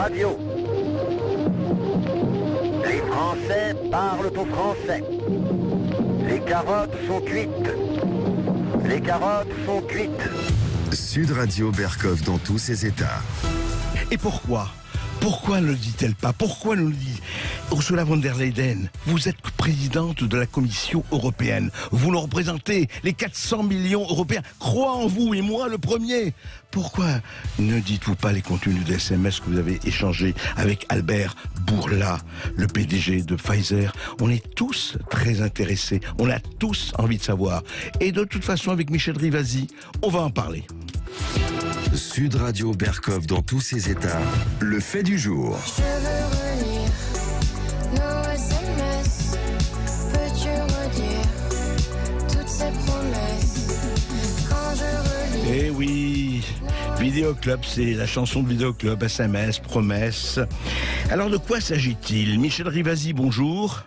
Radio. Les Français parlent aux Français. Les carottes sont cuites. Les carottes sont cuites. Sud Radio Berkov dans tous ses états. Et pourquoi ? Pourquoi ne le dit-elle pas ? Pourquoi ne le dit Ursula von der Leyen, vous êtes présidente de la Commission européenne. Vous nous représentez, les 400 millions européens. Crois en vous, et moi le premier. Pourquoi ne dites-vous pas les contenus des SMS que vous avez échangés avec Albert Bourla, le PDG de Pfizer ? On est tous très intéressés. On a tous envie de savoir. Et de toute façon, avec Michel Rivasi, on va en parler. Sud Radio Berkov dans tous ses états, le fait du jour. Je veux relire nos SMS. Peux-tu redire toutes ces promesses quand je relis? Eh oui, Vidéo Club, c'est la chanson de Vidéo Club, SMS, promesses. Alors de quoi s'agit-il ? Michel Rivasi, bonjour.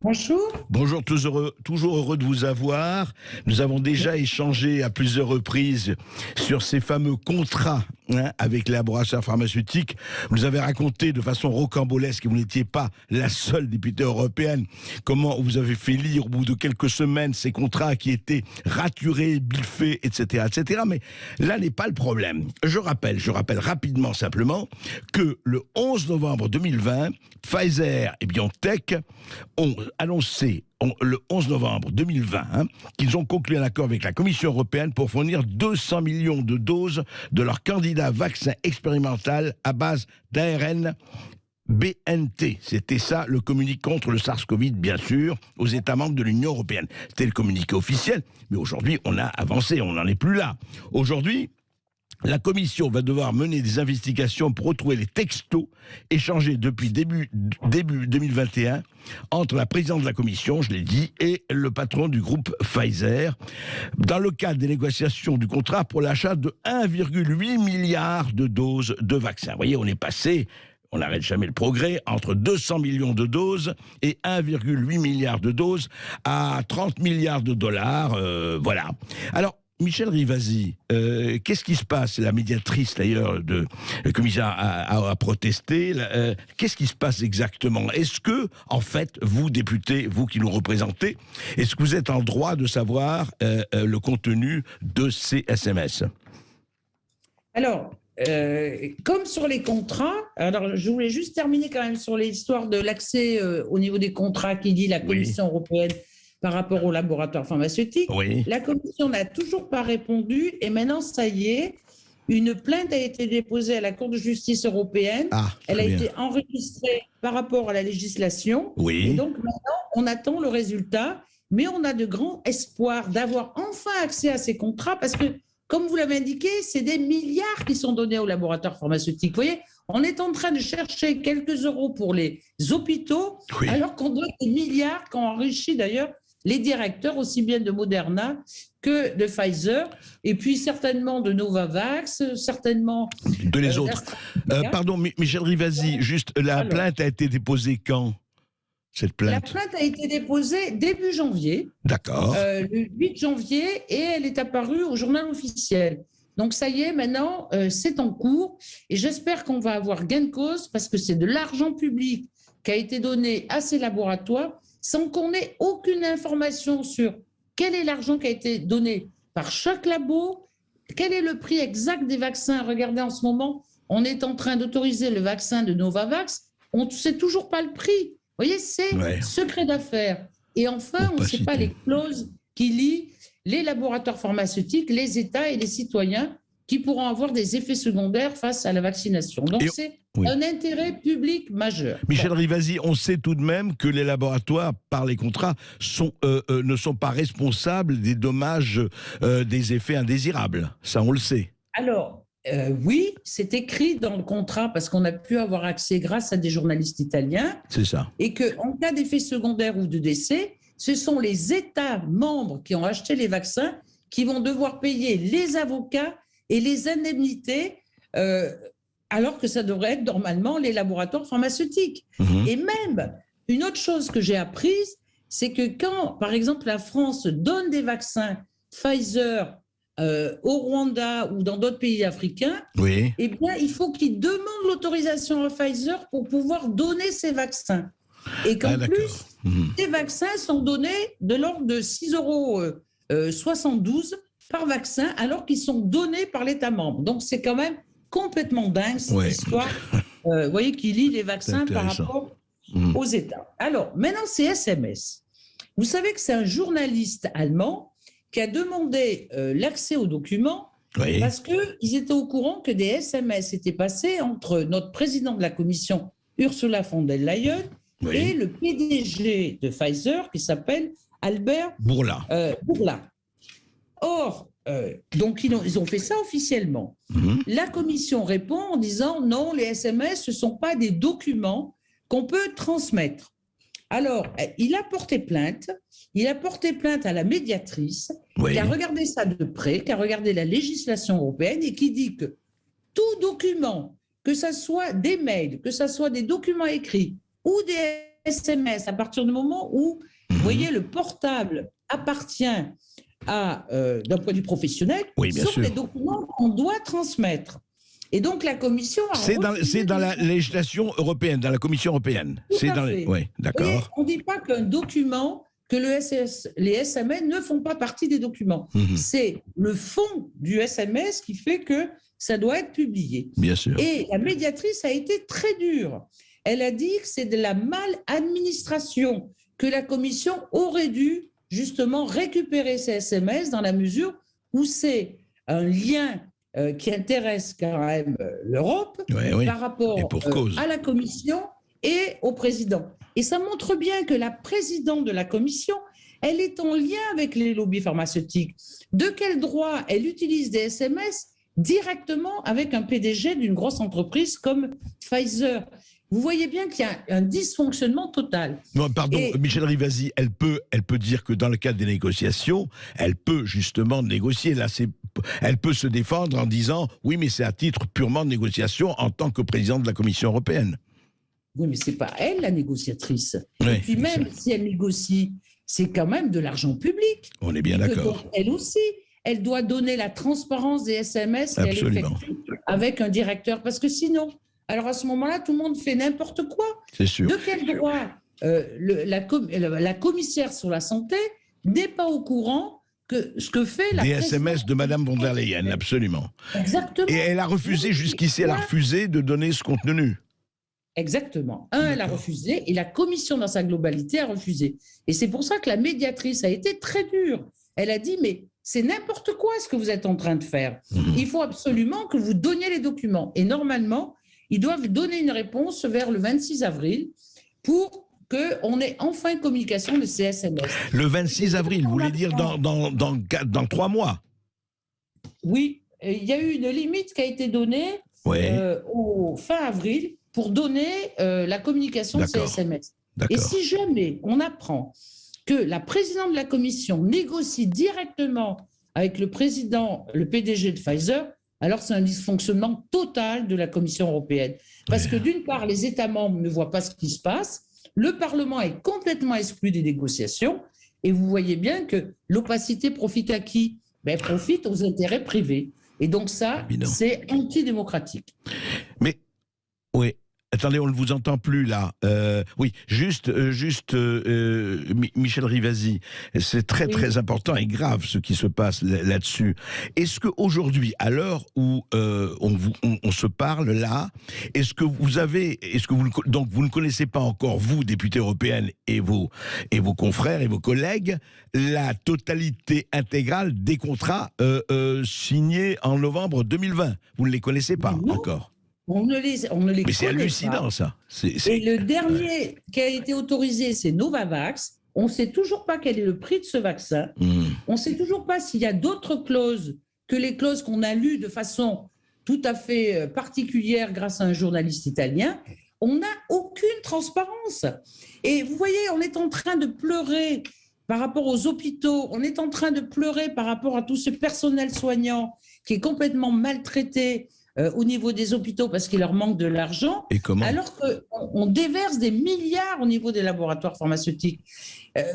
Bonjour. Bonjour, toujours heureux de vous avoir. Nous avons déjà échangé à plusieurs reprises sur ces fameux contrats avec les laboratoires pharmaceutiques. Vous nous avez raconté de façon rocambolesque, et vous n'étiez pas la seule députée européenne, comment vous avez fait lire au bout de quelques semaines ces contrats qui étaient raturés, biffés, etc., etc. Mais là n'est pas le problème. Je rappelle rapidement simplement que le 11 novembre 2020, Pfizer et BioNTech ont annoncé le 11 novembre 2020 qu'ils ont conclu un accord avec la Commission européenne pour fournir 200 millions de doses de leur candidat vaccin expérimental à base d'ARN BNT. C'était ça le communiqué contre le SARS-CoV, bien sûr, aux États membres de l'Union européenne. C'était le communiqué officiel, mais aujourd'hui on a avancé, on n'en est plus là. Aujourd'hui, la Commission va devoir mener des investigations pour retrouver les textos échangés depuis début 2021 entre la présidente de la Commission, je l'ai dit, et le patron du groupe Pfizer, dans le cadre des négociations du contrat pour l'achat de 1,8 milliard de doses de vaccins. Vous voyez, on est passé, on n'arrête jamais le progrès, entre 200 millions de doses et 1,8 milliard de doses à 30 milliards de dollars, voilà. Alors, Michel Rivasi, qu'est-ce qui se passe ? La médiatrice, d'ailleurs, de le commissaire a protesté. Qu'est-ce qui se passe exactement ? Est-ce que, en fait, vous, députés, vous qui nous représentez, est-ce que vous êtes en droit de savoir le contenu de ces SMS ? Alors, comme sur les contrats, alors je voulais juste terminer quand même sur l'histoire de l'accès au niveau des contrats qui dit la Commission européenne par rapport aux laboratoires pharmaceutiques. Oui. La Commission n'a toujours pas répondu et maintenant, ça y est, une plainte a été déposée à la Cour de justice européenne. Elle a été enregistrée par rapport à la législation. Oui. Et donc maintenant, on attend le résultat, mais on a de grands espoirs d'avoir enfin accès à ces contrats parce que, comme vous l'avez indiqué, c'est des milliards qui sont donnés aux laboratoires pharmaceutiques. Vous voyez, on est en train de chercher quelques euros pour les hôpitaux, alors qu'on doit des milliards, qu'on enrichit d'ailleurs les directeurs aussi bien de Moderna que de Pfizer, et puis certainement de Novavax, certainement de les autres. Pardon, Michel Rivasi, juste, la plainte a été déposée quand ? Cette plainte. La plainte a été déposée début janvier. D'accord. Le 8 janvier, et elle est apparue au journal officiel. Donc ça y est, maintenant, c'est en cours, et j'espère qu'on va avoir gain de cause, parce que c'est de l'argent public qui a été donné à ces laboratoires, sans qu'on ait aucune information sur quel est l'argent qui a été donné par chaque labo, quel est le prix exact des vaccins. Regardez, en ce moment, on est en train d'autoriser le vaccin de Novavax, on ne sait toujours pas le prix. Vous voyez, c'est secret d'affaires. Et enfin, on ne sait pas les clauses qui lient les laboratoires pharmaceutiques, les États et les citoyens qui pourront avoir des effets secondaires face à la vaccination. Donc c'est un intérêt public majeur. Michel Rivasi, on sait tout de même que les laboratoires, par les contrats, ne sont pas responsables des dommages, des effets indésirables. Ça, on le sait. Alors, oui, c'est écrit dans le contrat parce qu'on a pu avoir accès grâce à des journalistes italiens. C'est ça. Et qu'en cas d'effet secondaire ou de décès, ce sont les États membres qui ont acheté les vaccins qui vont devoir payer les avocats et les indemnités, alors que ça devrait être normalement les laboratoires pharmaceutiques. Et même, une autre chose que j'ai apprise, c'est que quand, par exemple, la France donne des vaccins Pfizer au Rwanda ou dans d'autres pays africains, Oui. eh bien, il faut qu'ils demandent l'autorisation à Pfizer pour pouvoir donner ces vaccins. Et qu'en d'accord. plus, ces vaccins sont donnés de l'ordre de 6,72 € par vaccin, alors qu'ils sont donnés par l'État membre. Donc, c'est quand même complètement dingue, cette Ouais. histoire. Vous voyez, qui lie les vaccins C'est par intéressant. rapport aux États. Alors, maintenant, c'est SMS. Vous savez que c'est un journaliste allemand qui a demandé l'accès aux documents Oui. parce qu'ils étaient au courant que des SMS étaient passés entre notre président de la commission, Ursula von der Leyen, Oui. et le PDG de Pfizer, qui s'appelle Albert Bourla. Bourla. Or, donc ils ont fait ça officiellement. Mhm. La commission répond en disant non, les SMS, ce ne sont pas des documents qu'on peut transmettre. Alors, il a porté plainte à la médiatrice, Oui. qui a regardé ça de près, qui a regardé la législation européenne et qui dit que tout document, que ce soit des mails, que ce soit des documents écrits ou des SMS, à partir du moment où, vous voyez, le portable appartient d'un point de vue professionnel, Oui, bien sont sûr. des documents qu'on doit transmettre. Et donc la commission a C'est refusé dans de- la législation européenne, dans la Commission européenne. Tout C'est à dans fait. Oui, Et d'accord. on ne dit pas qu'un document, que les SMS ne font pas partie des documents. Mhm. C'est le fond du SMS qui fait que ça doit être publié. Bien sûr. Et la médiatrice a été très dure. Elle a dit que c'est de la maladministration, que la commission aurait dû justement récupérer ces SMS dans la mesure où c'est un lien qui intéresse quand même l'Europe Ouais, oui. par rapport Et pour cause. à la commission et au président. Et ça montre bien que la présidente de la commission, elle est en lien avec les lobbies pharmaceutiques. De quel droit elle utilise des SMS directement avec un PDG d'une grosse entreprise comme Pfizer? Vous voyez bien qu'il y a un dysfonctionnement total. Non, pardon, Et- Michel Rivasi, elle peut dire que dans le cadre des négociations, elle peut justement négocier. Là, elle peut se défendre en disant oui, mais c'est à titre purement de négociation en tant que présidente de la Commission européenne. Oui, mais ce n'est pas elle la négociatrice. Oui, Et puis même si elle négocie, c'est quand même de l'argent public. on est bien Et que d'accord. donc, elle aussi, elle doit donner la transparence des SMS qu'elle Absolument. effectue avec un directeur. Parce que sinon, alors à ce moment-là, tout le monde fait n'importe quoi. C'est sûr. De quel droit la commissaire sur la santé n'est pas au courant que ce que fait la Des présidente- SMS de Madame von der Leyen, absolument. Exactement. Et elle a refusé, jusqu'ici, elle a refusé de donner ce contenu. Exactement. Elle a D'accord. refusé et la commission dans sa globalité a refusé. Et c'est pour ça que la médiatrice a été très dure. Elle a dit, mais c'est n'importe quoi ce que vous êtes en train de faire. Il faut absolument que vous donniez les documents. Et normalement, ils doivent donner une réponse vers le 26 avril pour qu'on ait enfin une communication de ces SMS. Le 26 avril, vous voulez dire dans 3 mois? Oui, il y a eu une limite qui a été donnée Oui, au fin avril pour donner la communication de ces D'accord. SMS. Et d'accord. si jamais on apprend que la présidente de la commission négocie directement avec le président, le PDG de Pfizer, alors c'est un dysfonctionnement total de la Commission européenne. Parce que d'une part, les États membres ne voient pas ce qui se passe, le Parlement est complètement exclu des négociations, et vous voyez bien que l'opacité profite à qui? Ben, profite aux intérêts privés. Et donc ça, Évidemment. c'est antidémocratique. Mais, oui. Attendez, on ne vous entend plus là. Oui, juste, Michel Rivasi, c'est très Oui. très important et grave ce qui se passe là-dessus. Est-ce qu'aujourd'hui, à l'heure où on se parle là, est-ce que donc vous ne connaissez pas encore, vous, députée européenne, et vos confrères et vos collègues, la totalité intégrale des contrats signés en novembre 2020? Vous ne les connaissez pas Non. encore? On ne les Mais c'est connaît hallucinant, pas. ça. Et le dernier qui a été autorisé, c'est Novavax. On ne sait toujours pas quel est le prix de ce vaccin. On ne sait toujours pas s'il y a d'autres clauses que les clauses qu'on a lues de façon tout à fait particulière grâce à un journaliste italien. On n'a aucune transparence. Et vous voyez, on est en train de pleurer par rapport aux hôpitaux, on est en train de pleurer par rapport à tout ce personnel soignant qui est complètement maltraité au niveau des hôpitaux parce qu'il leur manque de l'argent, Et comment? alors qu'on déverse des milliards au niveau des laboratoires pharmaceutiques.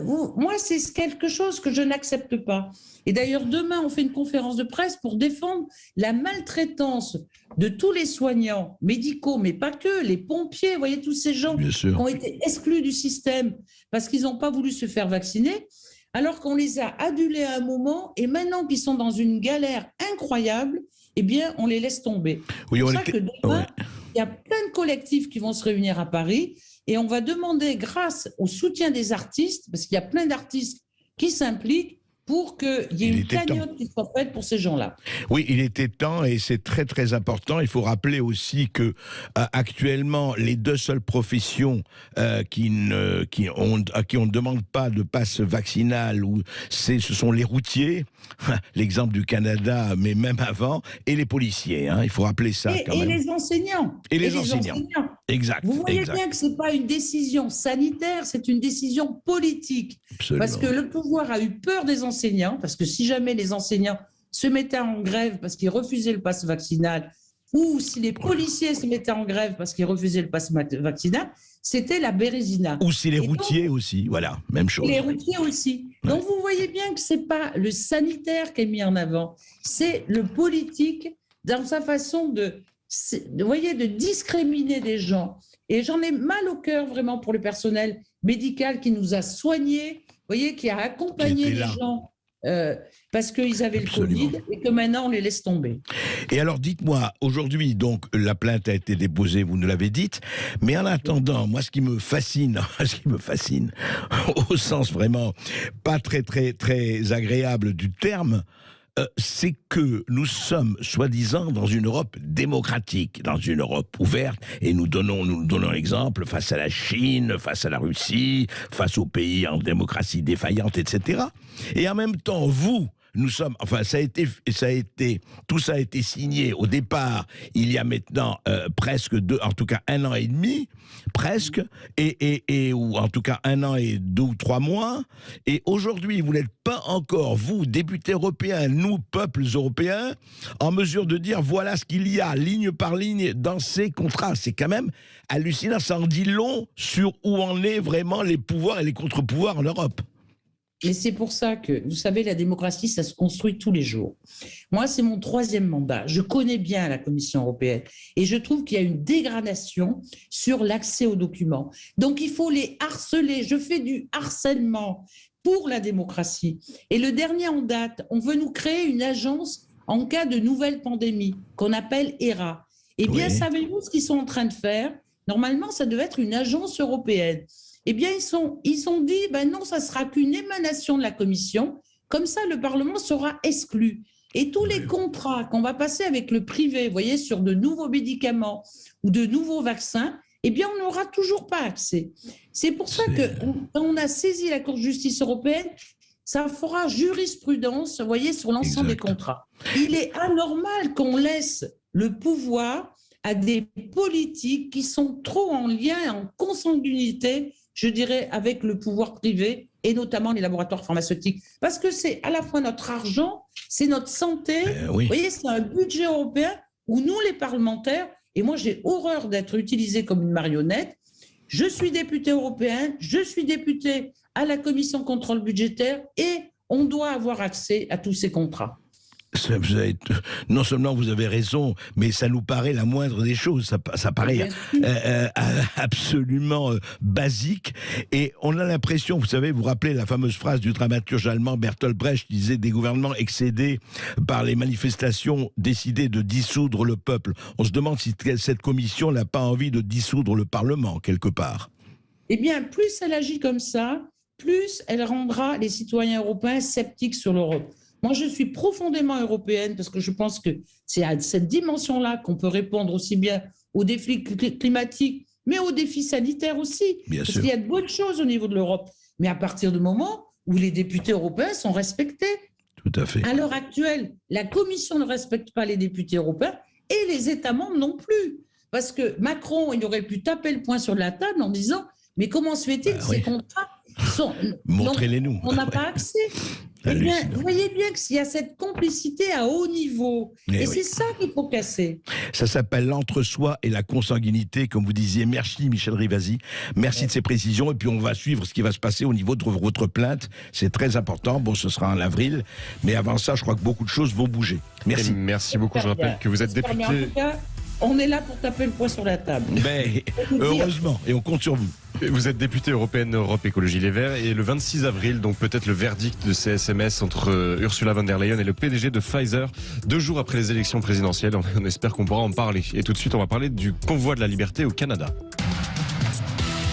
Moi, c'est quelque chose que je n'accepte pas. Et d'ailleurs, demain, on fait une conférence de presse pour défendre la maltraitance de tous les soignants médicaux, mais pas que, les pompiers, vous voyez, tous ces gens Bien qui sûr. ont été exclus du système parce qu'ils n'ont pas voulu se faire vacciner, alors qu'on les a adulés à un moment, et maintenant qu'ils sont dans une galère incroyable, eh bien, on les laisse tomber. Oui, C'est on pour ça était- que demain, il y a plein de collectifs qui vont se réunir à Paris, et on va demander, grâce au soutien des artistes, parce qu'il y a plein d'artistes qui s'impliquent, pour qu'il y ait Il une était temps. cagnotte qui soit faite pour ces gens-là. Oui, il était temps et c'est très très important. Il faut rappeler aussi que actuellement, les deux seules professions à qui on ne demande pas de passe vaccinal, ce sont les routiers, l'exemple du Canada, mais même avant, et les policiers. Hein, il faut rappeler ça quand Et même. les enseignants. Et les enseignants. Exact. Vous voyez exact. bien que ce n'est pas une décision sanitaire, c'est une décision politique. Absolument. Parce que le pouvoir a eu peur des enseignants, parce que si jamais les enseignants se mettaient en grève parce qu'ils refusaient le pass vaccinal, ou si les policiers se mettaient en grève parce qu'ils refusaient le pass vaccinal, c'était la bérésina. Ou si les Et donc, routiers aussi, voilà, même chose. les routiers aussi. Donc vous voyez bien que ce n'est pas le sanitaire qui est mis en avant, c'est le politique dans sa façon vous voyez, de discriminer des gens. Et j'en ai mal au cœur vraiment pour le personnel médical qui nous a soignés, vous voyez, qui a accompagné Qui était les là. gens parce qu'ils avaient Absolument. le Covid et que maintenant on les laisse tomber. Et alors, dites-moi, aujourd'hui, donc, la plainte a été déposée, vous nous l'avez dit, mais en attendant, moi, ce qui me fascine, au sens vraiment pas très, très, très agréable du terme, c'est que nous sommes, soi-disant, dans une Europe démocratique, dans une Europe ouverte, et nous donnons l'exemple face à la Chine, face à la Russie, face aux pays en démocratie défaillante, etc. Et en même temps, nous sommes, enfin, tout ça a été signé au départ, il y a maintenant presque en tout cas 1 an et demi, presque, ou en tout cas 1 an et 2 ou 3 mois, et aujourd'hui, vous n'êtes pas encore, vous, députés européens, nous, peuples européens, en mesure de dire voilà ce qu'il y a, ligne par ligne, dans ces contrats. C'est quand même hallucinant, ça en dit long sur où en est vraiment les pouvoirs et les contre-pouvoirs en Europe. Et c'est pour ça que, vous savez, la démocratie, ça se construit tous les jours. Moi, c'est mon 3e mandat. Je connais bien la Commission européenne et je trouve qu'il y a une dégradation sur l'accès aux documents. Donc, il faut les harceler. Je fais du harcèlement pour la démocratie. Et le dernier en date, on veut nous créer une agence en cas de nouvelle pandémie qu'on appelle HERA. Eh bien, Oui. savez-vous ce qu'ils sont en train de faire? Normalement, ça devait être une agence européenne. Eh bien, ils ont dit, ben non, ça sera qu'une émanation de la Commission. Comme ça, le Parlement sera exclu. Et tous les contrats qu'on va passer avec le privé, vous voyez, sur de nouveaux médicaments ou de nouveaux vaccins, eh bien, on n'aura toujours pas accès. C'est pour ça que quand on a saisi la Cour de justice européenne, ça fera jurisprudence, vous voyez, sur l'ensemble des Exact. contrats. Il est anormal qu'on laisse le pouvoir à des politiques qui sont trop en lien, en consanguinité, je dirais, avec le pouvoir privé et notamment les laboratoires pharmaceutiques. Parce que c'est à la fois notre argent, c'est notre santé. Oui. Vous voyez, c'est un budget européen où nous, les parlementaires, et moi j'ai horreur d'être utilisée comme une marionnette, je suis député européen, je suis député à la commission contrôle budgétaire et on doit avoir accès à tous ces contrats. Non seulement vous avez raison, mais ça nous paraît la moindre des choses. Ça paraît absolument basique. Et on a l'impression, vous savez, vous rappelez la fameuse phrase du dramaturge allemand Bertolt Brecht qui disait « Des gouvernements excédés par les manifestations décidées de dissoudre le peuple ». On se demande si cette commission n'a pas envie de dissoudre le Parlement, quelque part. Eh bien, plus elle agit comme ça, plus elle rendra les citoyens européens sceptiques sur l'Europe. Moi, je suis profondément européenne parce que je pense que c'est à cette dimension-là qu'on peut répondre aussi bien aux défis climatiques, mais aux défis sanitaires aussi. Bien parce sûr. qu'il y a de bonnes choses au niveau de l'Europe. Mais à partir du moment où les députés européens sont respectés, Tout à fait. à l'heure actuelle, la Commission ne respecte pas les députés européens et les États membres non plus. Parce que Macron, il aurait pu taper le poing sur la table en disant « Mais comment se fait-il que ces contrats sont... Montrez-les-nous. On n'a pas accès ». Eh bien, Hallucinant. vous voyez bien qu'il y a cette complicité à haut niveau. Eh Et oui. c'est ça qu'il faut casser. Ça s'appelle l'entre-soi et la consanguinité, comme vous disiez. Merci Michel Rivasi. Merci de ces précisions. Et puis on va suivre ce qui va se passer au niveau de votre plainte. C'est très important. Bon, ce sera en avril. Mais avant ça, je crois que beaucoup de choses vont bouger. Merci. Et merci beaucoup. Je rappelle que vous êtes J'espère bien. En député. tout cas, on est là pour taper le poing sur la table. Mais heureusement, et on compte sur vous. Vous êtes députée européenne Europe Écologie Les Verts et le 26 avril, donc peut-être le verdict de ces SMS entre Ursula von der Leyen et le PDG de Pfizer, 2 jours après les élections présidentielles. On espère qu'on pourra en parler. Et tout de suite, on va parler du convoi de la liberté au Canada.